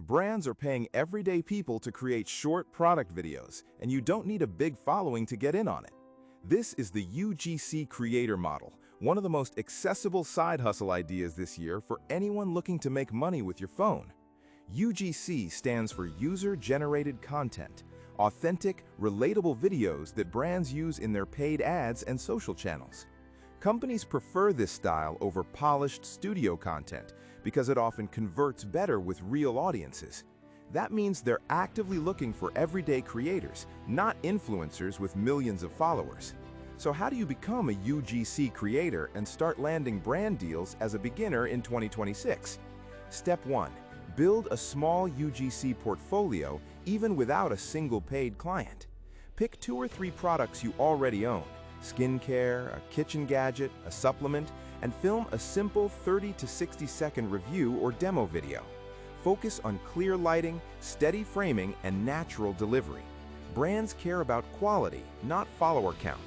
Brands are paying everyday people to create short product videos, and you don't need a big following to get in on it. This is the UGC creator model, one of the most accessible side hustle ideas this year for anyone looking to make money with your phone. UGC stands for User-Generated Content, authentic, relatable videos that brands use in their paid ads and social channels. Companies prefer this style over polished studio content because it often converts better with real audiences. That means they're actively looking for everyday creators, not influencers with millions of followers. So how do you become a UGC creator and start landing brand deals as a beginner in 2026? Step 1. Build a small UGC portfolio even without a single paid client. Pick 2 or 3 products you already own, skincare, a kitchen gadget, a supplement, and film a simple 30 to 60-second review or demo video. Focus on clear lighting, steady framing, and natural delivery. Brands care about quality, not follower count.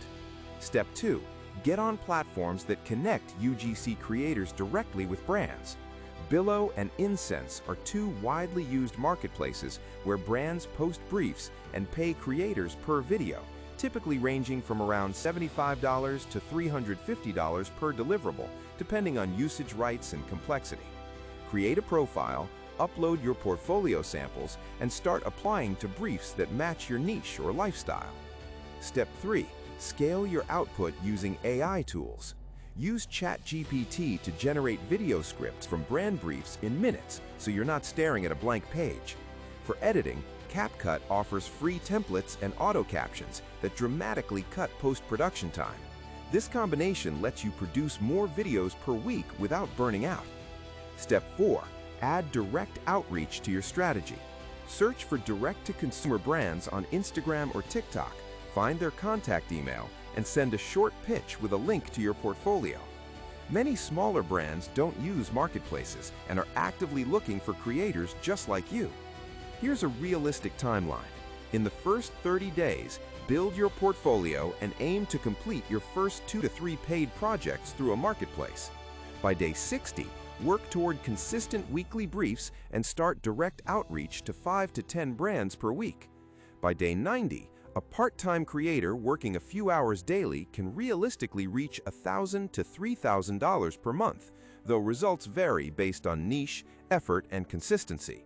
Step 2. Get on platforms that connect UGC creators directly with brands. Billo and Insense are 2 widely used marketplaces where brands post briefs and pay creators per video, typically ranging from around $75 to $350 per deliverable, depending on usage rights and complexity. Create a profile, upload your portfolio samples, and start applying to briefs that match your niche or lifestyle. Step 3. Scale your output using AI tools. Use ChatGPT to generate video scripts from brand briefs in minutes so you're not staring at a blank page. For editing, CapCut offers free templates and auto captions that dramatically cut post-production time. This combination lets you produce more videos per week without burning out. Step 4. Add direct outreach to your strategy. Search for direct-to-consumer brands on Instagram or TikTok, find their contact email, and send a short pitch with a link to your portfolio. Many smaller brands don't use marketplaces and are actively looking for creators just like you. Here's a realistic timeline. In the first 30 days, build your portfolio and aim to complete your first 2 to 3 paid projects through a marketplace. By day 60, work toward consistent weekly briefs and start direct outreach to 5 to 10 brands per week. By day 90, a part-time creator working a few hours daily can realistically reach $1,000 to $3,000 per month, though results vary based on niche, effort, and consistency.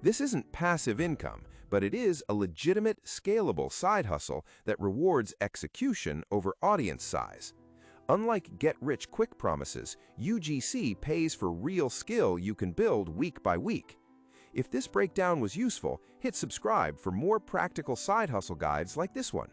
This isn't passive income, but it is a legitimate, scalable side hustle that rewards execution over audience size. Unlike get-rich-quick promises, UGC pays for real skill you can build week by week. If this breakdown was useful, hit subscribe for more practical side hustle guides like this one.